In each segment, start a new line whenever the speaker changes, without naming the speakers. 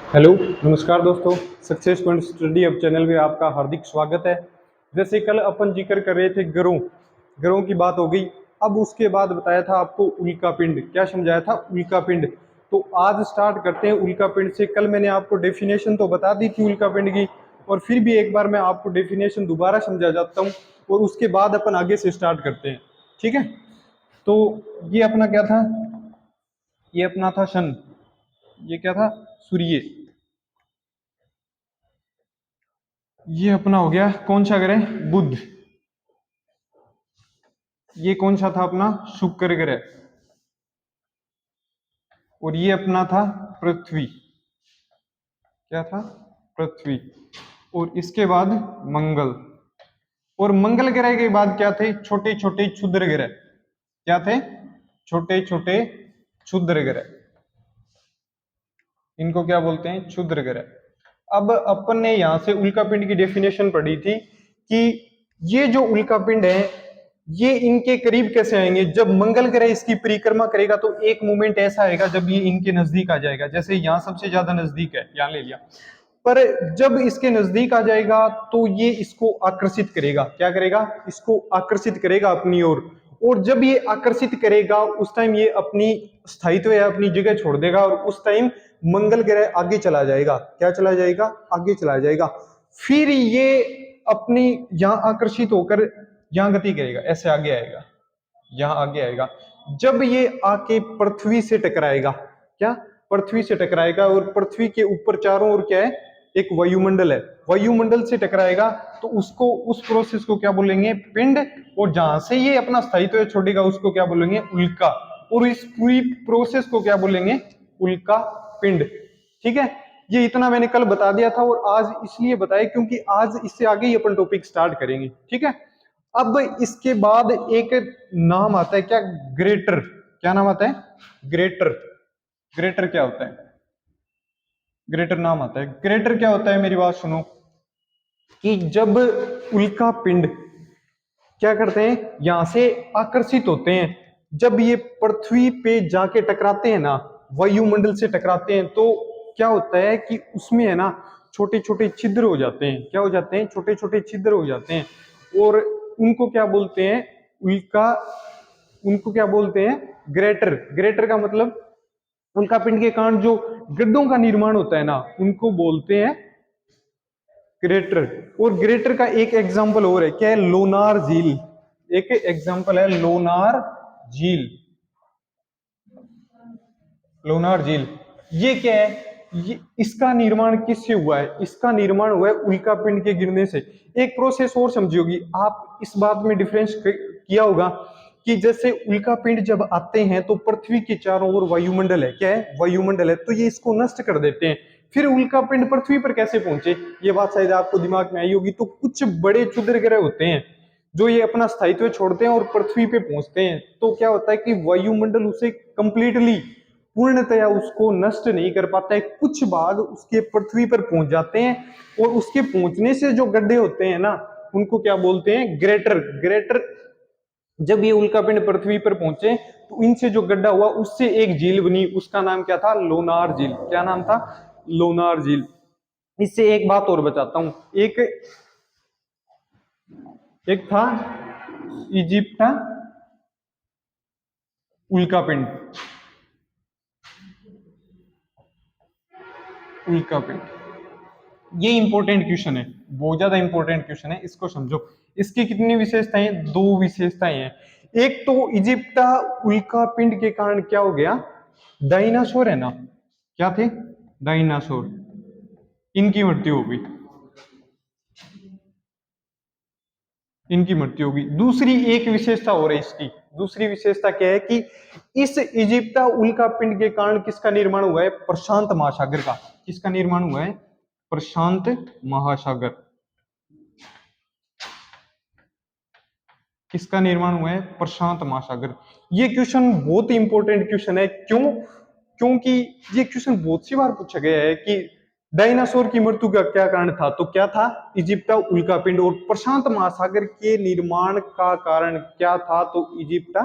Hello, नमस्कार दोस्तों। Success point study अब चैनल में आपका हार्दिक स्वागत है। जैसे कल अपन जिक्र कर रहे थे ग्रहों ग्रहों की बात हो गई। अब उसके बाद बताया था आपको उल्का पिंड, क्या समझाया था? उल्का पिंड। तो आज स्टार्ट करते हैं उल्का पिंड से। कल मैंने आपको डेफिनेशन तो बता दी थी उल्का पिंड की, और फिर भी एक बार मैं आपको डेफिनेशन दोबारा समझा जाता हूँ, और उसके बाद अपन आगे से स्टार्ट करते हैं। ठीक है? तो ये अपना क्या था? ये अपना था सन। ये क्या था? सूर्य। ये अपना हो गया कौन सा ग्रह? बुध। ये कौन सा था अपना? शुक्र ग्रह। और ये अपना था पृथ्वी। क्या था? पृथ्वी। और इसके बाद मंगल। और मंगल ग्रह के बाद क्या थे? छोटे छोटे क्षुद्र ग्रह। क्या थे? छोटे छोटे क्षुद्र ग्रह। इनको क्या बोलते हैं? क्षुद्र ग्रह। अब अपन ने यहां से उल्का पिंड की डेफिनेशन पढ़ी थी कि ये जो उल्का पिंड है ये इनके करीब कैसे आएंगे? जब मंगल ग्रह इसकी परिक्रमा करेगा तो एक मोमेंट ऐसा आएगा जब ये इनके नजदीक आ जाएगा। जैसे यहाँ सबसे ज्यादा नजदीक है, यहाँ ले लिया। पर जब इसके नजदीक आ जाएगा तो ये इसको आकर्षित करेगा। क्या करेगा? इसको आकर्षित करेगा अपनी ओर। और जब ये आकर्षित करेगा उस टाइम ये अपनी स्थायित्व या अपनी जगह छोड़ देगा, और उस टाइम मंगल ग्रह आगे चला जाएगा। क्या चला जाएगा? आगे चला जाएगा। फिर ये अपनी यहां आकर्षित होकर यहां गति करेगा, ऐसे आगे आएगा, यहां आगे आएगा। जब ये आके पृथ्वी से टकराएगा, क्या? पृथ्वी से टकराएगा। और पृथ्वी के ऊपर चारों ओर क्या है? एक वायुमंडल है। वायुमंडल से टकराएगा तो उसको, उस प्रोसेस को क्या बोलेंगे? पिंड। और जहां से ये अपना स्थायित्व छोड़ेगा उसको क्या बोलेंगे? उल्का। और इस पूरी प्रोसेस को क्या बोलेंगे? उल्का पिंड। ठीक है? ये इतना मैंने कल बता दिया था, और आज इसलिए बताया क्योंकि आज इससे आगे ही अपन टॉपिक स्टार्ट करेंगे। ठीक है? अब इसके बाद एक नाम आता है, क्या? ग्रेटर। क्या नाम आता है? ग्रेटर। ग्रेटर क्या होता है? ग्रेटर नाम आता है। ग्रेटर क्या होता है? मेरी बात सुनो, कि जब उल्का पिंड क्या करते हैं? यहां से आकर्षित होते हैं, जब ये पृथ्वी पे जाके टकराते हैं ना, वायुमंडल से टकराते हैं, तो क्या होता है कि उसमें है ना छोटे छोटे छिद्र हो जाते हैं। क्या हो जाते हैं? छोटे छोटे छिद्र हो जाते हैं। और उनको क्या बोलते हैं? उल्का। उनको क्या बोलते हैं? ग्रेटर। ग्रेटर का मतलब, उल्का पिंड के कारण जो गड्ढों का निर्माण होता है ना, उनको बोलते हैं ग्रेटर। और ग्रेटर का एक एग्जांपल और है, क्या है? लोनार झील। एक एग्जांपल है लोनार झील। लोनार झील ये क्या है? ये इसका निर्माण किससे हुआ है? इसका निर्माण हुआ है उल्का पिंड के गिरने से। एक प्रोसेस और समझी होगी आप, इस बात में डिफरेंस किया होगा कि जैसे उल्का पिंड जब आते हैं तो पृथ्वी के चारों ओर वायुमंडल है। क्या है? वायुमंडल है। तो ये इसको नष्ट कर देते हैं। फिर उल्का पिंड पृथ्वी पर कैसे पहुंचे? ये बात शायद आपको दिमाग में आई होगी। तो कुछ बड़े क्षुद्र ग्रह होते हैं जो ये अपना स्थायित्व छोड़ते हैं और पृथ्वी पे पहुंचते हैं। तो क्या होता है कि वायुमंडल उसे कंप्लीटली, पूर्णतया उसको नष्ट नहीं कर पाता है। कुछ भाग उसके पृथ्वी पर पहुंच जाते हैं, और उसके पहुंचने से जो गड्ढे होते हैं ना, उनको क्या बोलते हैं? ग्रेटर। ग्रेटर। जब ये उल्कापिंड पृथ्वी पर पहुंचे तो इनसे जो गड्ढा हुआ उससे एक झील बनी। उसका नाम क्या था? लोनार झील। क्या नाम था? लोनार झील। इससे एक बात और बताता हूं। एक एक था इजिप्ट का उल्कापिंड। उल्कापिंड ये इंपॉर्टेंट क्वेश्चन है, बहुत ज्यादा इंपॉर्टेंट क्वेश्चन है, इसको समझो। इसकी कितनी विशेषताएं? दो विशेषताएं हैं। एक तो इजिप्ट का उल्का पिंड के कारण क्या हो गया? डायनासोर है ना, क्या थे? डायनासोर। इनकी मृत्यु हो गई। इनकी मृत्यु होगी। दूसरी एक विशेषता हो रही है इसकी। दूसरी विशेषता क्या है कि इस इजिप्टा उल्का पिंड के कारण किसका निर्माण हुआ है? प्रशांत महासागर का। किसका निर्माण हुआ है? प्रशांत महासागर। किसका निर्माण हुआ है? प्रशांत महासागर। ये क्वेश्चन बहुत ही इंपॉर्टेंट क्वेश्चन है। क्यों? क्योंकि ये क्वेश्चन बहुत सी बार पूछा गया है कि डायनासोर की मृत्यु का क्या कारण था? तो क्या था? इजिप्टा उल्कापिंड। और प्रशांत महासागर के निर्माण का कारण क्या था? तो इजिप्टा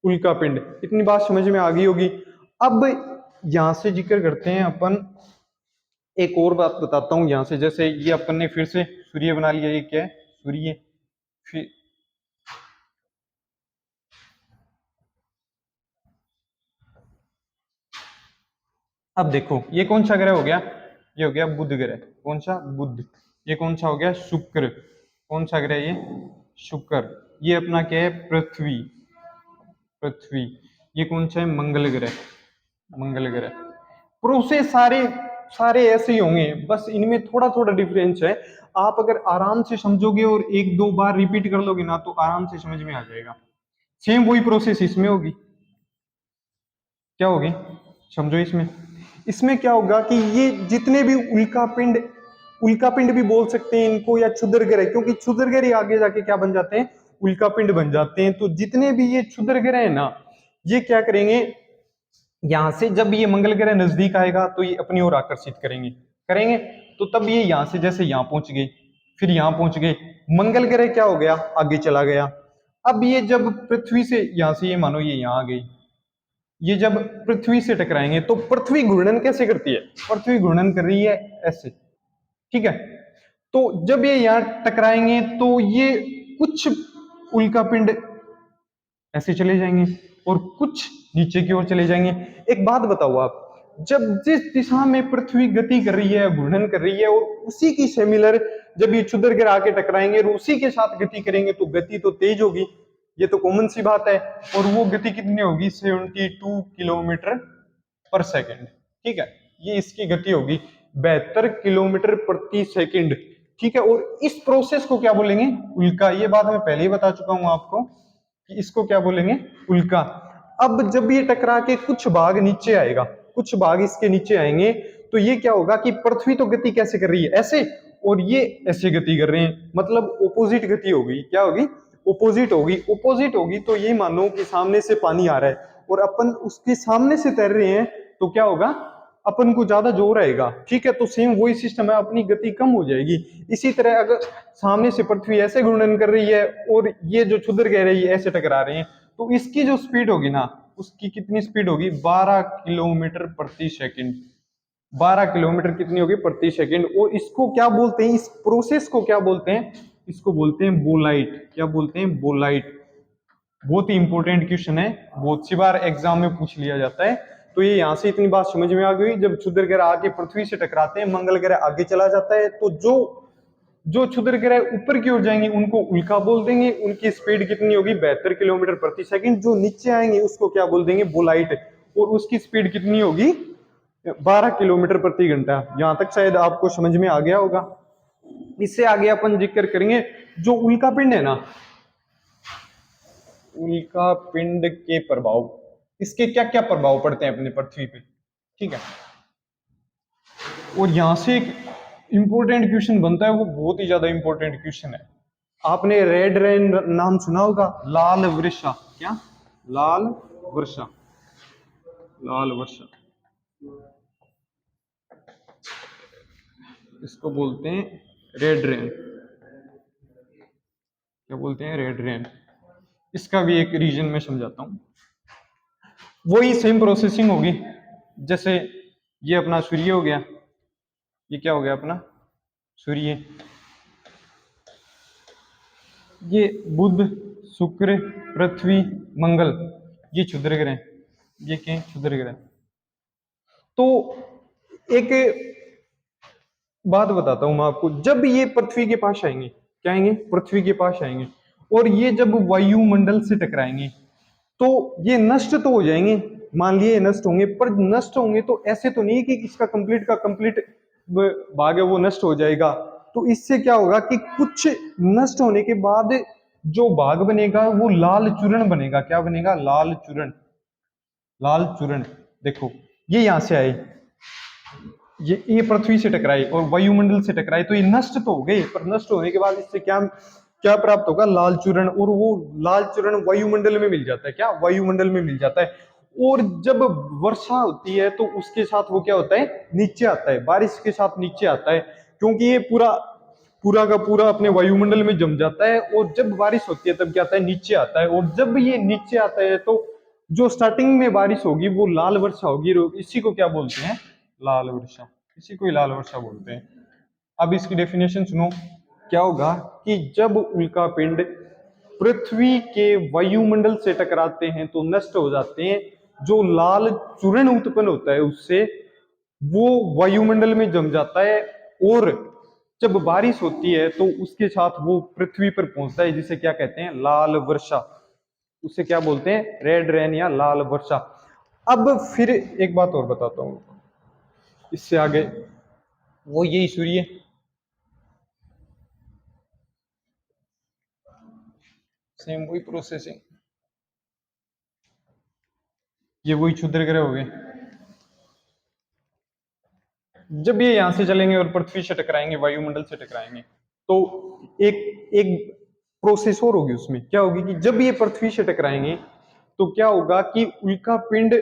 उल्कापिंड। इतनी बात समझ में आ गई होगी। अब यहां से जिक्र करते हैं अपन एक और बात बताता हूँ यहाँ से, जैसे ये अपन ने फिर से सूर्य बना लिया, ये क्या है सूर्य। फिर अब देखो ये कौन सा ग्रह हो गया, ये हो गया बुध ग्रह। कौन सा? बुध। ये कौन सा हो गया? शुक्र। कौन सा ग्रह ये? शुक्र। ये अपना क्या है? पृथ्वी। पृथ्वी। ये कौन सा है? मंगल ग्रह। मंगल ग्रह। प्रोसेस सारे सारे ऐसे ही होंगे, बस इनमें थोड़ा थोड़ा डिफरेंस है। आप अगर आराम से समझोगे और एक दो बार रिपीट कर लोगे ना, तो आराम से समझ में आ जाएगा। सेम वही प्रोसेस इसमें होगी। क्या होगी? समझो इसमें। इसमें क्या होगा कि ये जितने भी उल्का पिंड भी बोल सकते हैं इनको, या क्षुद्र ग्रह, क्योंकि क्षुद्र ग्रह ही आगे जाके क्या बन जाते हैं? उल्का पिंड बन जाते हैं। तो जितने भी ये क्षुद्र ग्रह है ना, ये क्या करेंगे, यहां से जब ये मंगल ग्रह नजदीक आएगा तो ये अपनी ओर आकर्षित करेंगे। करेंगे तो तब ये यहां से जैसे यहां पहुंच गए, फिर यहां पहुंच गए, मंगल ग्रह क्या हो गया? आगे चला गया। अब ये जब पृथ्वी से यहां से, ये मानो ये यहां आ गई, ये जब पृथ्वी से टकराएंगे तो पृथ्वी घूर्णन कैसे करती है? पृथ्वी घूर्णन कर रही है ऐसे, ठीक है। तो जब ये यहां टकराएंगे तो ये कुछ उल्का पिंड ऐसे चले जाएंगे और कुछ नीचे की ओर चले जाएंगे। एक बात बताओ आप, जब जिस दिशा में पृथ्वी गति कर रही है, घूर्णन कर रही है, और उसी की सिमिलर जब ये क्षुद्र ग्रह आके टकराएंगे और उसी के साथ गति करेंगे, तो गति तो तेज होगी, ये तो कॉमन सी बात है। और वो गति कितनी होगी? 72 किलोमीटर पर सेकंड, ठीक है। ये इसकी गति होगी 72 किलोमीटर प्रति सेकंड, ठीक है। और इस प्रोसेस को क्या बोलेंगे? उल्का। ये बात मैं पहले ही बता चुका हूं आपको कि इसको क्या बोलेंगे? उल्का। अब जब ये टकरा के कुछ भाग नीचे आएगा, कुछ भाग इसके नीचे आएंगे, तो ये क्या होगा कि पृथ्वी तो गति कैसे कर रही है? ऐसे, और ये ऐसे गति कर रहे हैं, मतलब ओपोजिट गति होगी। क्या होगी? ओपोजिट होगी। ओपोजिट होगी तो ये मानो कि सामने से पानी आ रहा है और अपन उसके सामने से तैर रहे हैं, तो क्या होगा? अपन को ज्यादा जोर आएगा, ठीक है। तो सेम वही सिस्टम है, अपनी गति कम हो जाएगी। इसी तरह अगर सामने से पृथ्वी ऐसे घूर्णन कर रही है और ये जो क्षुद्र कह रही है ऐसे टकरा रहे हैं, तो इसकी जो स्पीड होगी ना, उसकी कितनी स्पीड होगी? 12 किलोमीटर प्रति सेकंड। 12 किलोमीटर कितनी होगी? प्रति सेकंड। और इसको क्या बोलते हैं? इस प्रोसेस को क्या बोलते हैं? इसको बोलते हैं बोलाइट। क्या बोलते हैं? बोलाइट। बहुत ही इंपॉर्टेंट क्वेश्चन है, बहुत सी बार एग्जाम में पूछ लिया जाता है। तो ये यहां से इतनी बात समझ में आ गई, जब क्षुद्र ग्रह आके पृथ्वी से टकराते हैं, मंगल ग्रह आगे चला जाता है, तो जो जो क्षुद्र ग्रह ऊपर की ओर जाएंगे उनको उल्का बोल देंगे। उनकी स्पीड कितनी होगी? 72 किलोमीटर प्रति सेकंड। जो नीचे आएंगे उसको क्या बोल देंगे? बोलाइट। और उसकी स्पीड कितनी होगी? 12 किलोमीटर प्रति घंटा। यहां तक शायद आपको समझ में आ गया होगा। इससे आगे अपन जिक्र करेंगे जो उल्का पिंड है ना, उल्का पिंड के प्रभाव, इसके क्या क्या प्रभाव पड़ते हैं अपने पृथ्वी पे, ठीक है। और यहां से एक इंपॉर्टेंट क्वेश्चन बनता है, वो बहुत ही ज्यादा इंपॉर्टेंट क्वेश्चन है। आपने रेड रेन नाम सुना होगा, लाल वर्षा। क्या? लाल वर्षा। लाल वर्षा, इसको बोलते हैं रेड रेन। क्या बोलते हैं? Red rain. इसका भी एक रीजन मैं समझाता हूं। वही सेम प्रोसेसिंग होगी, जैसे ये अपना सूर्य हो गया, ये क्या हो गया अपना? सूर्य। ये बुध, शुक्र, पृथ्वी, मंगल, ये क्षुद्र ग्रह। ये क्या? क्षुद्र ग्रह। तो एक बात बताता हूं मैं आपको, जब ये पृथ्वी के पास आएंगे, क्या आएंगे? पृथ्वी के पास आएंगे, और ये जब वायुमंडल से टकराएंगे, तो ये नष्ट तो हो जाएंगे। मान लिए नष्ट होंगे, पर नष्ट होंगे तो ऐसे तो नहीं कि इसका कंप्लीट का कंप्लीट भाग है वो नष्ट हो जाएगा। तो इससे क्या होगा कि कुछ नष्ट होने के बाद जो भाग बनेगा वो लाल चूर्ण बनेगा। क्या बनेगा? लाल चूर्ण। लाल चूर्ण। देखो ये यहां से आए, ये पृथ्वी से टकराए और वायुमंडल से टकराए, तो ये नष्ट तो हो गए, पर नष्ट होने के बाद इससे क्या क्या प्राप्त होगा? लाल चूर्ण। और वो लाल चूर्ण वायुमंडल में मिल जाता है। क्या? वायुमंडल में मिल जाता है। और जब वर्षा होती है तो उसके साथ वो क्या होता है? नीचे आता है, बारिश के साथ नीचे आता है, क्योंकि ये पूरा पूरा का पूरा अपने वायुमंडल में जम जाता है। और जब बारिश होती है तब क्या आता है? नीचे आता है। और जब ये नीचे आता है तो जो स्टार्टिंग में बारिश होगी वो लाल वर्षा होगी। इसी को क्या बोलते हैं? लाल वर्षा। इसी को ही लाल वर्षा बोलते हैं। अब इसकी डेफिनेशन सुनो, क्या होगा कि जब उल्का पिंड पृथ्वी के वायुमंडल से टकराते हैं तो नष्ट हो जाते हैं। जो लाल चूर्ण उत्पन्न होता है उससे वो वायुमंडल में जम जाता है, और जब बारिश होती है तो उसके साथ वो पृथ्वी पर पहुंचता है, जिसे क्या कहते हैं, लाल वर्षा। उसे क्या बोलते हैं, रेड रेन या लाल वर्षा। अब फिर एक बात और बताता हूं इससे आगे, वो यही सूर्य, सेम वही प्रोसेसिंग, ये वही क्षुद्र ग्रह हो गए। जब ये यहां से चलेंगे और पृथ्वी से टकराएंगे, वायुमंडल से टकराएंगे, तो एक एक प्रोसेस और होगी उसमें। क्या होगी कि जब ये पृथ्वी से टकराएंगे तो क्या होगा कि उल्का पिंड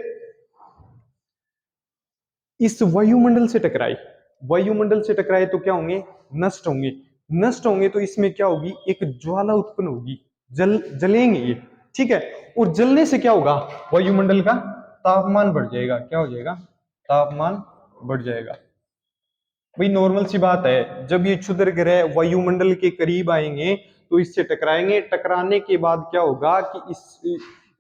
इस वायुमंडल से टकराए, वायुमंडल से टकराए तो क्या होंगे, नष्ट होंगे। नष्ट होंगे तो इसमें क्या होगी, एक ज्वाला उत्पन्न होगी, जलेंगे ये, ठीक है। और जलने से क्या होगा, वायुमंडल का तापमान बढ़ जाएगा। क्या हो जाएगा, तापमान बढ़ जाएगा। भाई नॉर्मल सी बात है, जब ये क्षुद्र ग्रह वायुमंडल के करीब आएंगे तो इससे टकराएंगे, टकराने के बाद क्या होगा कि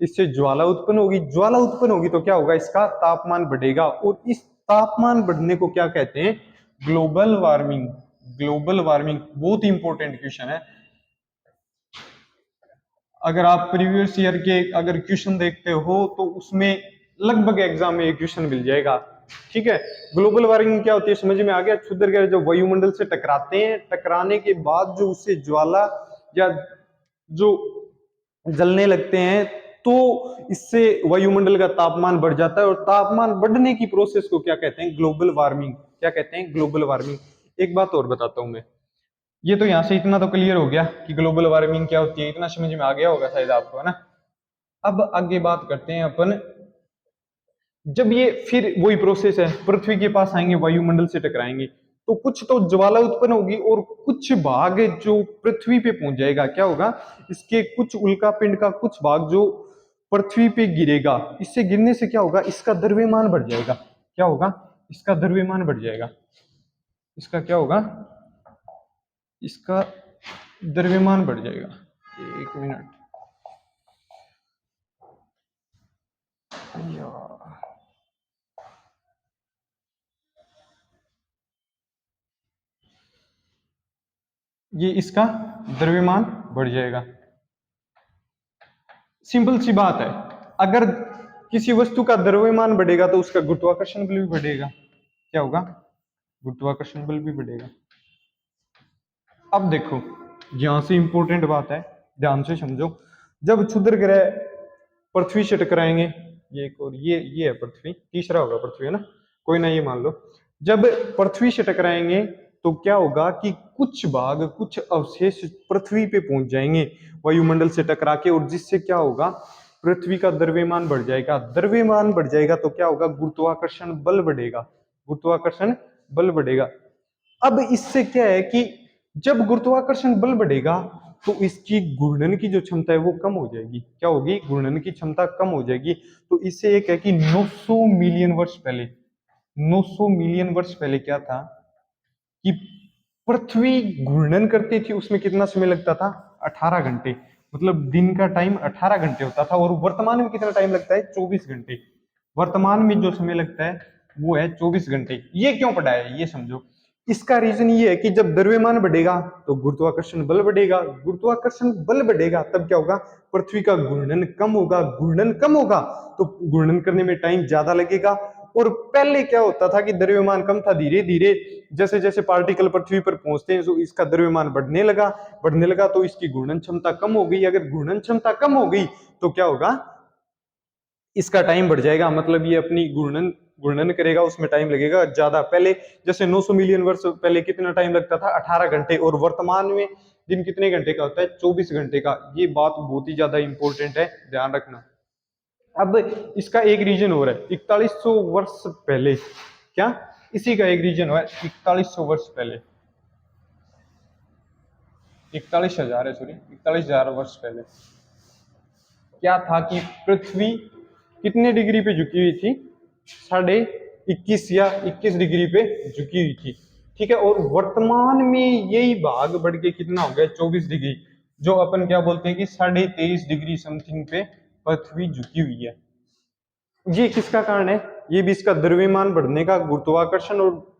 इससे ज्वाला उत्पन्न होगी, ज्वाला उत्पन्न होगी तो क्या होगा, इसका तापमान बढ़ेगा। और इस तापमान बढ़ने को क्या कहते हैं, ग्लोबल वार्मिंग। ग्लोबल वार्मिंग बहुत इंपॉर्टेंट क्वेश्चन है। अगर आप प्रीवियस ईयर के अगर क्वेश्चन देखते हो तो उसमें लगभग एग्जाम में ये क्वेश्चन मिल जाएगा, ठीक है। ग्लोबल वार्मिंग क्या होती है, समझ में आ गया। क्षुद्र ग्रह जो वायुमंडल से टकराते हैं, टकराने के बाद जो उससे ज्वाला या जो जलने लगते हैं, तो इससे वायुमंडल का तापमान बढ़ जाता है। और तापमान बढ़ने की प्रोसेस को क्या कहते हैं, ग्लोबल वार्मिंग। क्या कहते हैं, ग्लोबल वार्मिंग। एक बात और बताता हूं मैं, ये तो यहां से इतना तो क्लियर हो गया कि ग्लोबल वार्मिंग क्या होती है, इतना समझ में आ गया होगा शायद आपको, है ना। अब आगे बात करते हैं अपन, जब ये फिर वही प्रोसेस है, पृथ्वी के पास आएंगे, वायुमंडल से टकराएंगे, तो कुछ तो ज्वाला उत्पन्न होगी और कुछ भाग जो पृथ्वी पे पहुंच जाएगा। क्या होगा, इसके कुछ उल्का पिंड का कुछ भाग जो पृथ्वी पे गिरेगा। इससे गिरने से क्या होगा, इसका द्रव्यमान बढ़ जाएगा। क्या होगा, इसका द्रव्यमान बढ़ जाएगा। इसका क्या होगा, इसका द्रव्यमान बढ़ जाएगा। एक मिनट यार, ये इसका द्रव्यमान बढ़ जाएगा। सिंपल सी बात है, अगर किसी वस्तु का द्रव्यमान बढ़ेगा तो उसका गुरुत्वाकर्षण बल भी बढ़ेगा। क्या होगा, गुरुत्वाकर्षण बल भी बढ़ेगा। अब देखो, यहां से इंपॉर्टेंट बात है, ध्यान से समझो। जब क्षुद्र ग्रह पृथ्वी से टकराएंगे, ये एक और ये है पृथ्वी, तीसरा होगा पृथ्वी, है ना, कोई ना, ये मान लो। जब पृथ्वी से टकराएंगे तो क्या होगा कि कुछ भाग, कुछ अवशेष पृथ्वी पे पहुंच जाएंगे वायुमंडल से टकरा के, और जिससे क्या होगा, पृथ्वी का द्रव्यमान बढ़ जाएगा। द्रव्यमान बढ़ जाएगा तो क्या होगा, गुरुत्वाकर्षण बल बढ़ेगा। गुरुत्वाकर्षण बल बढ़ेगा। अब इससे क्या है कि जब गुरुत्वाकर्षण बल बढ़ेगा तो इसकी घूर्णन की जो क्षमता है वो कम हो जाएगी। क्या होगी, घूर्णन की क्षमता कम हो जाएगी। तो इससे एक है कि 900 मिलियन वर्ष पहले, 900 मिलियन वर्ष पहले क्या था कि पृथ्वी घूर्णन करती थी, उसमें कितना समय लगता था, 18 घंटे। मतलब दिन का टाइम 18 घंटे होता था, और वर्तमान में कितना टाइम लगता है, 24 घंटे। वर्तमान में जो समय लगता है वो है 24 घंटे। ये क्यों पड़ा है, ये समझो। इसका रीजन ये है कि जब द्रव्यमान बढ़ेगा तो गुरुत्वाकर्षण बल बढ़ेगा, गुरुत्वाकर्षण बल बढ़ेगा तब क्या होगा, पृथ्वी का घूर्णन कम होगा, घूर्णन कम होगा तो घूर्णन करने में टाइम ज्यादा लगेगा। और पहले क्या होता था कि द्रव्यमान कम था, धीरे धीरे जैसे जैसे पार्टिकल पृथ्वी पर पहुंचते हैं तो इसका द्रव्यमान बढ़ने लगा, बढ़ने लगा तो इसकी घूर्णन क्षमता कम हो गई। अगर घूर्णन क्षमता कम हो गई तो क्या होगा, इसका टाइम बढ़ जाएगा। मतलब ये अपनी घूर्णन घूर्णन करेगा, उसमें टाइम लगेगा ज्यादा। पहले जैसे 900 मिलियन वर्ष पहले कितना टाइम लगता था, 18 घंटे, और वर्तमान में दिन कितने घंटे का होता है, 24 घंटे का। ये बात बहुत ही ज्यादा इंपॉर्टेंट है, ध्यान रखना। अब इसका एक रीजन हो रहा है, 4100 वर्ष पहले, क्या, इसी का एक रीजन हुआ है 4100 वर्ष पहले, 41,000 है, सॉरी 41,000 वर्ष पहले क्या था कि पृथ्वी कितने डिग्री पे झुकी हुई थी, साढ़े 21 या 21 डिग्री पे झुकी हुई थी, ठीक है। और वर्तमान में यही भाग बढ़ के कितना हो गया 24 डिग्री, जो अपन क्या बोलते हैं कि 23.5 डिग्री समथिंग पे पृथ्वी झुकी हुई है। ये किसका कारण है? ये भी इसका द्रव्यमान बढ़ने का, गुरुत्वाकर्षण, और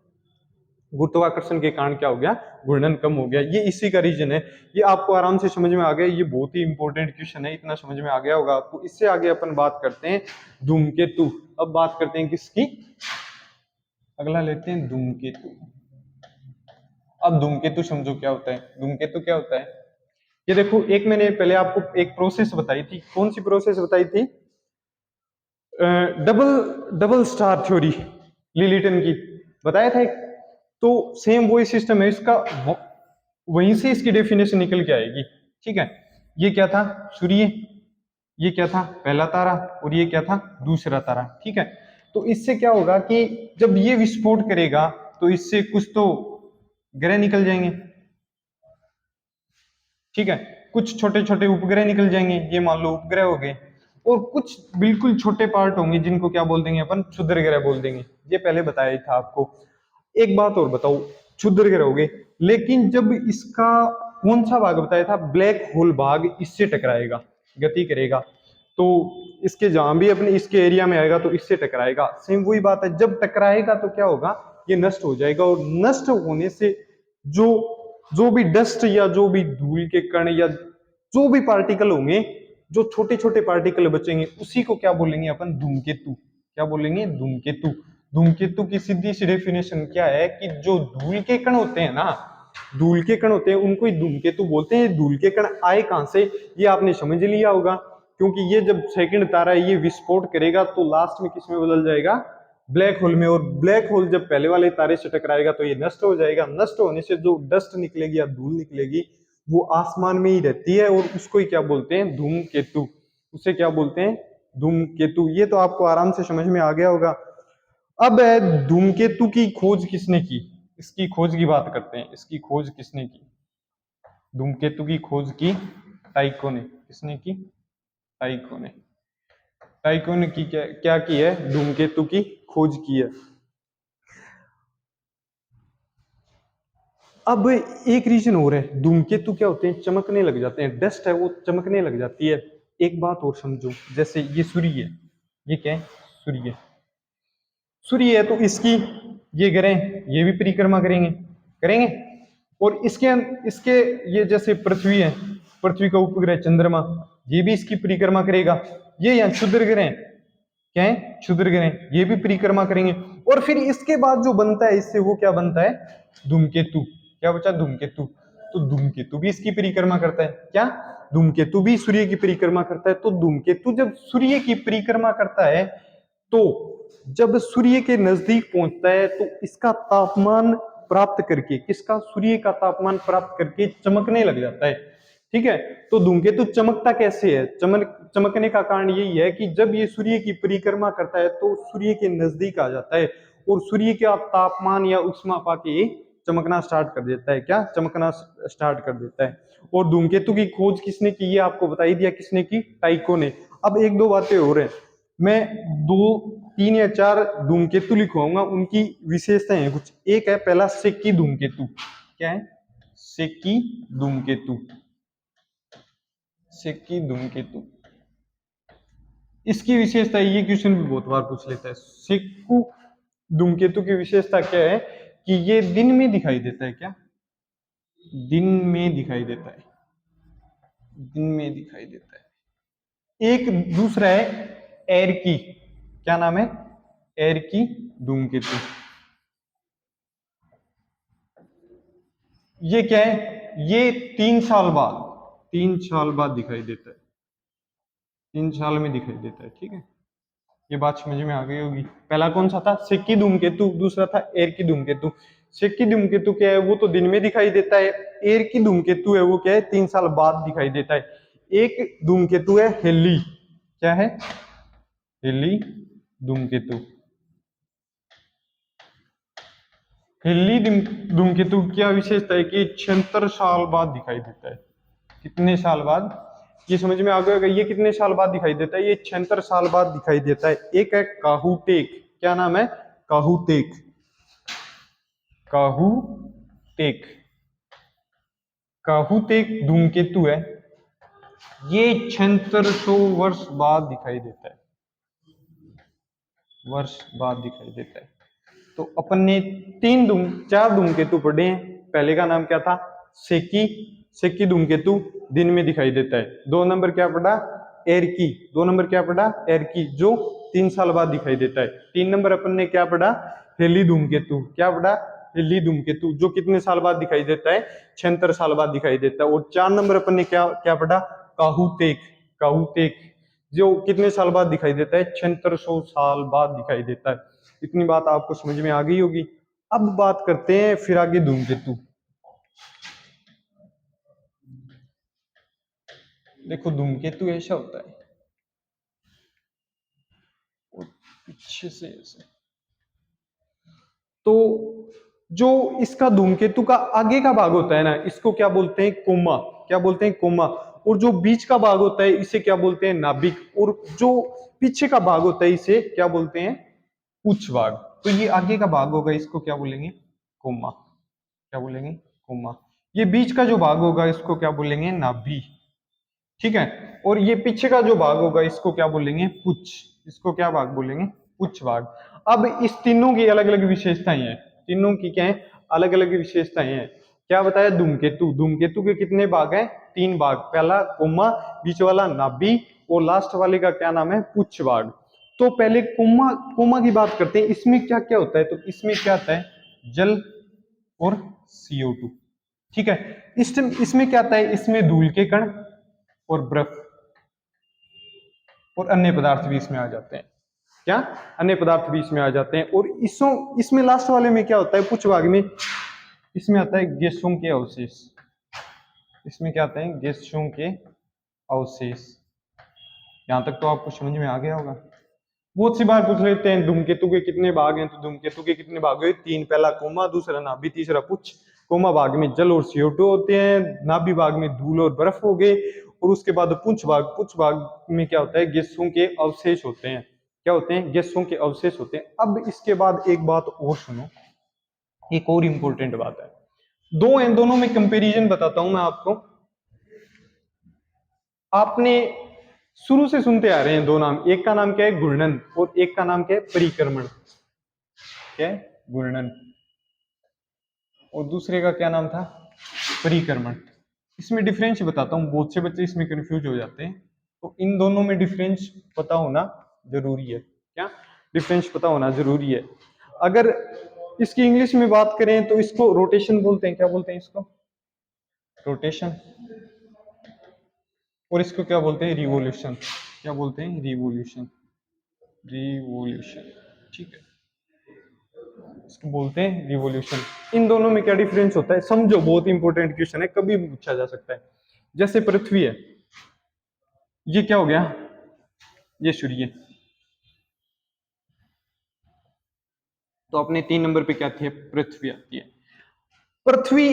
गुरुत्वाकर्षण के कारण क्या हो गया, घूर्णन कम हो गया। ये इसी का रीजन है। ये आपको आराम से समझ में आ गया, ये बहुत ही इंपॉर्टेंट क्वेश्चन है, इतना समझ में आ गया होगा आपको। इससे आगे अपन बात करते हैं धूमकेतु। अब बात करते हैं किसकी, अगला लेते हैं धूमकेतु। अब धूमकेतु समझो क्या होता है। धूमकेतु क्या होता है, ये देखो, एक मैंने पहले आपको एक प्रोसेस बताई थी। कौन सी प्रोसेस बताई थी? डबल स्टार थ्योरी, लिलिटन की बताया था एक। तो सेम वही सिस्टम है इसका, वहीं से इसकी डेफिनेशन निकल के आएगी, ठीक है। ये क्या था? सूर्य। ये क्या था? पहला तारा। और ये क्या था? दूसरा तारा, ठीक है। तो इससे क्या होगा कि जब ये विस्फोट करेगा तो इससे कुछ तो ग्रह निकल जाएंगे, ठीक है। कुछ छोटे छोटे उपग्रह निकल जाएंगे, ये मान लो उपग्रह हो गए। और कुछ बिल्कुल छोटे पार्ट होंगे जिनको क्या बोल देंगे अपन, क्षुद्र ग्रह बोल देंगे। ये पहले बताया था आपको। एक बात और बताओ, क्षुद्र ग्रह हो गए, लेकिन जब इसका कौन सा भाग बताया था, ब्लैक होल भाग इससे टकराएगा, गति करेगा, तो इसके जहां भी अपने इसके एरिया में आएगा तो इससे टकराएगा। सेम वही बात है, जब टकराएगा तो क्या होगा, ये नष्ट हो जाएगा। और नष्ट होने से जो जो भी डस्ट या जो भी धूल के कण या जो भी पार्टिकल होंगे, जो छोटे छोटे पार्टिकल बचेंगे, उसी को क्या बोलेंगे अपन, धूमकेतु। क्या बोलेंगे? धूमकेतु। धूमकेतु की सीधी सी डेफिनेशन क्या है कि जो धूल के कण होते हैं ना, धूल के कण होते हैं, उनको ही धूमकेतु बोलते हैं। धूल के कण आए कहां से, ये आपने समझ लिया होगा, क्योंकि ये जब सेकंड तारा ये विस्फोट करेगा तो लास्ट में किस में बदल जाएगा, ब्लैक होल में। और ब्लैक होल जब पहले वाले तारे से टकराएगा तो ये नष्ट हो जाएगा। नष्ट होने से जो डस्ट निकलेगी या धूल निकलेगी वो आसमान में ही रहती है, और उसको ही क्या बोलते हैं, धूमकेतु। उसे क्या बोलते हैं, धूमकेतु। ये तो आपको आराम से समझ में आ गया होगा। अब धूमकेतु की खोज किसने की, इसकी खोज की बात करते हैं। इसकी खोज किसने की? धूमकेतु की खोज की टाइको ने। किसने की? टाइको ने। टाइको ने की क्या की है, धूमकेतु की खोज की है। अब एक रीजन और है, धूमकेतु क्या होते हैं, चमकने लग जाते हैं, डस्ट है वो चमकने लग जाती है। एक बात और समझो, जैसे ये सूर्य है, ये क्या है, सूर्य। सूर्य है तो इसकी ये ग्रह ये भी परिक्रमा करेंगे, करेंगे। और इसके ये जैसे पृथ्वी है, पृथ्वी का उपग्रह चंद्रमा, ये भी इसकी परिक्रमा करेगा। ये यहाँ क्षुद्र ग्रह क्या है, क्षुद्र ग्रह, ये भी परिक्रमा करेंगे। और फिर इसके बाद जो बनता है इससे, वो क्या बनता है, धूमकेतु। क्या बचा, धूमकेतु। तो धूमकेतु भी इसकी परिक्रमा करता है। क्या, धूमकेतु भी सूर्य की परिक्रमा करता है। तो धूमकेतु जब सूर्य की परिक्रमा करता है तो जब सूर्य के नजदीक पहुंचता है तो इसका तापमान प्राप्त करके, किसका, सूर्य का तापमान प्राप्त करके चमकने लग जाता है, ठीक है। तो धूमकेतु चमकता कैसे है, चमकने का कारण यही है कि जब ये सूर्य की परिक्रमा करता है तो सूर्य के नजदीक आ जाता है और सूर्य का तापमान या उष्मा पाके ये चमकना स्टार्ट कर देता है। क्या, चमकना स्टार्ट कर देता है। और धूमकेतु की खोज किसने की, ये आपको बता ही दिया, किसने की, टाइको ने। अब एक दो बातें और हैं, मैं 2 3 या 4 धूमकेतु लिखवाऊंगा, उनकी विशेषताएं हैं कुछ। एक है पहला सेकी धूमकेतु। क्या है, सेकी धूमकेतु। सेकी धूमकेतु, इसकी विशेषता, ये क्वेश्चन भी बहुत बार पूछ लेता है, सेकु धूमकेतु की विशेषता क्या है कि ये दिन में दिखाई देता है। क्या, दिन में दिखाई देता है, दिन में दिखाई देता है। एक दूसरा है एरकी, क्या नाम है, एरकी धूमकेतु। ये क्या है, ये 3 साल बाद दिखाई देता है, 3 साल में दिखाई देता है, ठीक है। ये बात समझ में आ गई होगी। पहला कौन सा था, सेकी धूमकेतु, दूसरा था एरकी धूमकेतु। सेकी धूमकेतु क्या है, वो तो दिन में दिखाई देता है। एरकी धूमकेतु है वो क्या है, 3 साल बाद दिखाई देता है। एक धूमकेतु है हेली, क्या है, हेली धूमकेतु। हेली धूमकेतु क्या विशेषता है कि 76 साल बाद दिखाई देता है। कितने साल बाद, ये समझ में आ गया, ये कितने साल बाद दिखाई देता है, ये 76 साल बाद दिखाई देता है। एक है काहुटेक, क्या नाम है, काहुतेक, काहुतेक, काहुतेक धूमकेतु है, ये 7600 वर्ष बाद दिखाई देता है, वर्ष बाद दिखाई देता है। तो अपन ने चार धूमकेतु पढ़े हैं। पहले का नाम क्या था? सेकी, सेकी धूमकेतु दिन में दिखाई देता है। 2 नंबर क्या पढ़ा? एरकी, 2 नंबर क्या पढ़ा? एरकी, जो 3 साल बाद दिखाई देता है। 3 नंबर अपन ने क्या पढ़ा? हेली धूमकेतु, क्या पढ़ा? हेली धूमकेतु, जो कितने साल बाद दिखाई देता है? 76 साल बाद दिखाई देता है। और 4 नंबर अपन ने क्या क्या पढ़ा? काहुतेक, काहुतेक, जो कितने साल बाद दिखाई देता है? 7600 साल बाद दिखाई देता है। इतनी बात आपको समझ में आ गई होगी। अब बात करते हैं फिर आगे धूमकेतु। देखो धूमकेतु ऐसा होता है, पीछे से ऐसे, तो जो इसका धूमकेतु का आगे का भाग होता है ना, इसको क्या बोलते हैं? कोमा, क्या बोलते हैं? कोमा। और जो बीच का भाग होता है इसे क्या बोलते हैं? नाभिक। और जो पीछे का भाग होता है इसे क्या बोलते हैं? पुच्छ भाग। तो ये आगे का भाग होगा, इसको क्या बोलेंगे? कोमा, क्या बोलेंगे? कोमा। ये बीच का जो भाग होगा इसको क्या बोलेंगे? नाभि, ठीक है। और ये पीछे का जो भाग होगा इसको क्या बोलेंगे? पुच्छ, इसको क्या भाग बोलेंगे? पुच्छ भाग। अब इस तीनों की अलग अलग विशेषताएं हैं, तीनों की क्या है? अलग अलग विशेषताएं हैं। क्या बताया? धूमकेतु, धूमकेतु के कितने भाग हैं? 3 भाग। पहला कोमा, बीच वाला नाभि, और लास्ट वाले का क्या नाम है? पुच्छ भाग। तो पहले कोमा, कोमा की बात करते हैं। इसमें क्या क्या होता है? तो इसमें क्या आता है? जल और CO2, ठीक है। इसमें क्या आता है? इसमें धूल के कण और बर्फ और अन्य पदार्थ भी इसमें आ जाते हैं। क्या? अन्य पदार्थ भी इसमें आ जाते हैं। और इसमें लास्ट वाले में क्या होता है? पुच्छ भाग में इसमें आता है गैसों के अवशेष। इसमें क्या आता है? गैसों के अवशेष। यहां तक तो आपको समझ में आ गया होगा। बहुत सी बार पूछ लेते हैं धूमकेतु के कितने भाग हैं? तो धूमकेतु के कितने भाग हुए? 3। पहला कोमा, दूसरा नाभि, तीसरा पुच्छ। कोमा भाग में जल और CO2 होते हैं, नाभि भाग में धूल और बर्फ हो गए, और उसके बाद पुच्छ भाग, पुच्छ भाग में क्या होता है? गैसों के अवशेष होते हैं। क्या होते हैं? गैसों के अवशेष होते हैं। अब इसके बाद एक बात और सुनो, एक और इंपॉर्टेंट बात है। इन दोनों में कंपैरिजन बताता हूं मैं आपको। आपने शुरू से सुनते आ रहे हैं 2 नाम, एक का नाम क्या है? घूर्णन, और एक का नाम क्या है? परिक्रमण। क्या है? घूर्णन। और दूसरे का क्या नाम था? परिक्रमण। इसमें डिफरेंस बताता हूं, बहुत से बच्चे इसमें कंफ्यूज हो जाते हैं। तो इन दोनों में डिफरेंस पता होना जरूरी है। क्या? डिफरेंस पता होना जरूरी है। अगर इसकी इंग्लिश में बात करें तो इसको रोटेशन बोलते हैं। क्या बोलते हैं इसको? रोटेशन। और इसको क्या बोलते हैं? रिवोल्यूशन। क्या बोलते हैं? रिवोल्यूशन, रिवोल्यूशन, ठीक है, इसको बोलते हैं रिवोल्यूशन। इन दोनों में क्या डिफरेंस होता है समझो, बहुत इंपॉर्टेंट क्वेश्चन है, कभी भी पूछा जा सकता है। जैसे पृथ्वी है, ये क्या हो गया? ये सूर्य। तो अपने 3 नंबर पे क्या आती है? पृथ्वी आती है। पृथ्वी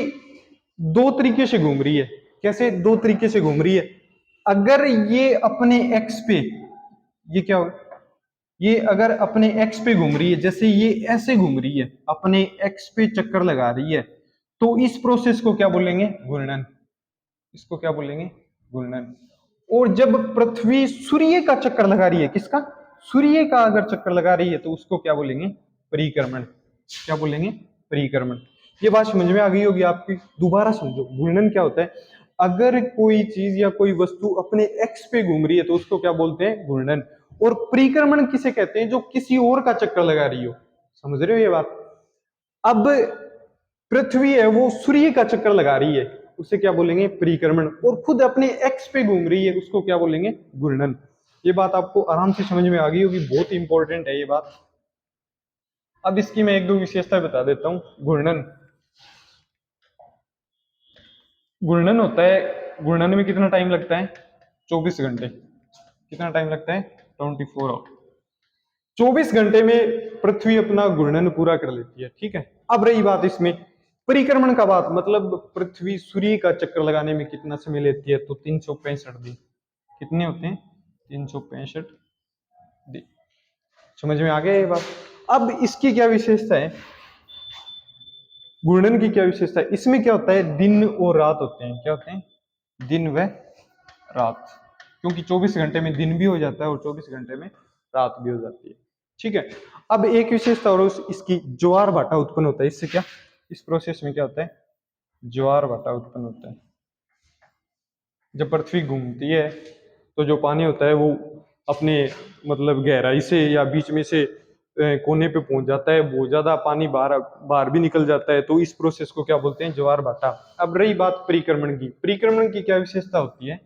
2 तरीके से घूम रही है। कैसे? 2 तरीके से घूम रही है। अगर ये अपने एक्स पे, ये क्या हो, ये अगर अपने एक्स पे घूम रही है, जैसे ये ऐसे घूम रही है, अपने एक्स पे चक्कर लगा रही है, तो इस प्रोसेस को क्या बोलेंगे? घूर्णन। इसको क्या बोलेंगे? घूर्णन। और जब पृथ्वी सूर्य का चक्कर लगा रही है, किसका? सूर्य का अगर चक्कर लगा रही है, तो उसको क्या बोलेंगे? परिक्रमण। क्या बोलेंगे? परिक्रमण। ये बात समझ में आ गई होगी आपकी। दोबारा समझो, घूर्णन क्या होता है? अगर कोई चीज या कोई वस्तु अपने एक्स पे घूम रही है तो उसको क्या बोलते हैं? घूर्णन। और परिक्रमण किसे कहते हैं? जो किसी और का चक्कर लगा रही हो। समझ रहे हो ये बात? अब पृथ्वी है वो सूर्य का चक्कर लगा रही है, उसे क्या बोलेंगे? परिक्रमण। और खुद अपने एक्स पे घूम रही है, उसको क्या बोलेंगे? घूर्णन। ये बात आपको आराम से समझ में आ गई होगी, बहुत इंपॉर्टेंट है ये बात। अब इसकी मैं 1-2 विशेषता बता देता हूं। घूर्णन, घूर्णन होता है, घूर्णन में कितना टाइम लगता है? 24 घंटे। कितना टाइम लगता है? 24 आवर। 24 घंटे में पृथ्वी अपना घूर्णन पूरा कर लेती है, ठीक है। अब रही बात इसमें परिक्रमण का बात, मतलब पृथ्वी सूर्य का चक्कर लगाने में कितना समय लेती है? तो 365 दिन। कितने होते हैं? 365 दिन। समझ में आ गया ये बात? अब इसकी क्या विशेषता है, घूर्णन की क्या विशेषता है, इसमें क्या होता है, दिन और रात होते हैं, क्या होते हैं, दिन व रात, क्योंकि 24 घंटे में दिन भी हो जाता है और 24 घंटे में रात भी हो जाती है। ठीक है, अब एक विशेषता और इसकी ज्वार भाटा उत्पन्न होता है, इससे क्या, इस प्रोसेस में क्या होता है, ज्वार भाटा उत्पन्न होता है। जब पृथ्वी घूमती है तो जो पानी होता है वो अपने मतलब गहराई से या बीच में से कोने पे पहुंच जाता है, बहुत ज्यादा पानी बाहर बाहर भी निकल जाता है, तो इस प्रोसेस को क्या बोलते हैं, ज्वार भाटा। अब रही बात परिक्रमण की, परिक्रमण की क्या विशेषता होती है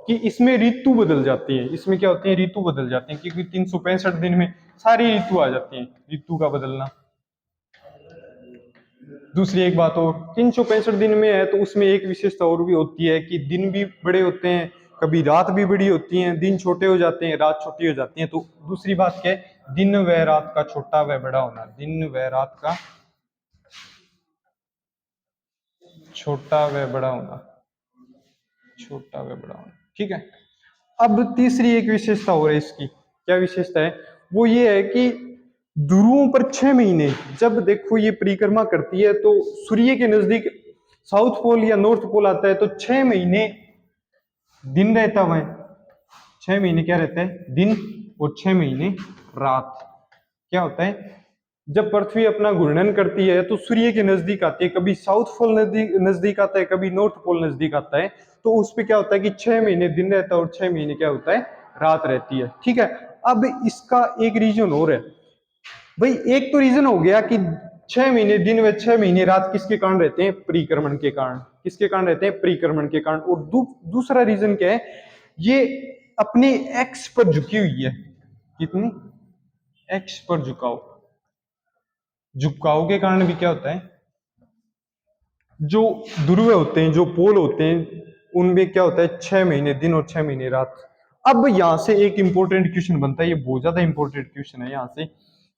कि इसमें ऋतु बदल जाती है, इसमें क्या होती है, ऋतु बदल जाती है, क्योंकि 365 दिन में सारी ऋतु आ जाती है, ऋतु का बदलना। दूसरी एक बात और, 365 दिन में है तो उसमें एक विशेषता और भी होती है कि दिन भी बड़े होते हैं, कभी रात भी बड़ी होती है, दिन छोटे हो जाते हैं, रात छोटी हो जाती है। तो दूसरी बात क्या है, दिन व रात का छोटा व बड़ा होना, दिन व रात का छोटा व बड़ा होना, छोटा व बड़ा होना। ठीक है, अब तीसरी एक विशेषता हो रही है इसकी, क्या विशेषता है, वो ये है कि ध्रुवों पर 6 महीने जब देखो ये परिक्रमा करती है तो सूर्य के नजदीक साउथ पोल या नॉर्थ पोल आता है तो 6 महीने दिन रहता हुआ है, 6 महीने क्या रहता है, दिन, और 6 महीने रात। क्या होता है, जब पृथ्वी अपना घूर्णन करती है तो सूर्य के नजदीक आती है, कभी साउथ पोल नजदीक नजदीक आता है, कभी नॉर्थ पोल नजदीक आता है, तो उस पे क्या होता है कि 6 महीने दिन रहता है और 6 महीने क्या होता है, रात रहती है। ठीक है, अब इसका एक रीजन और है भाई, एक तो रीजन हो गया कि 6 महीने दिन व 6 महीने रात किसके कारण रहते हैं, परिक्रमण के कारण, किसके कारण रहते हैं, परिक्रमण के कारण। और दूसरा रीजन क्या है, ये अपने एक्स पर झुकी हुई है, कितनी, एक्स पर झुकाव, झुकाव के कारण भी क्या होता है, जो ध्रुव होते हैं, जो पोल होते हैं, उनमें क्या होता है, 6 महीने दिन और 6 महीने रात। अब यहां से एक इंपॉर्टेंट क्वेश्चन बनता है, ये बहुत ज्यादा इंपॉर्टेंट क्वेश्चन है यहां से,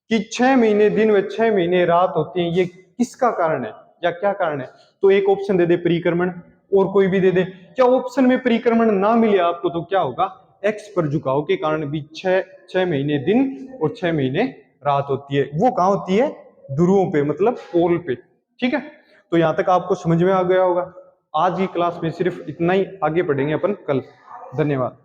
कि 6 महीने दिन व 6 महीने रात होती है, ये किसका कारण है या क्या कारण है। तो एक ऑप्शन दे दे परिक्रमण, और कोई भी दे दे। क्या ऑप्शन में परिक्रमण ना मिले आपको तो क्या होगा, एक्स पर झुकाव के कारण भी 6 महीने दिन और 6 महीने रात होती है। वो कहां होती है, ध्रुवों पे, मतलब पोल पे। ठीक है, तो यहां तक आपको समझ में आ गया होगा। आज की क्लास में सिर्फ इतना ही, आगे पढ़ेंगे अपन कल। धन्यवाद।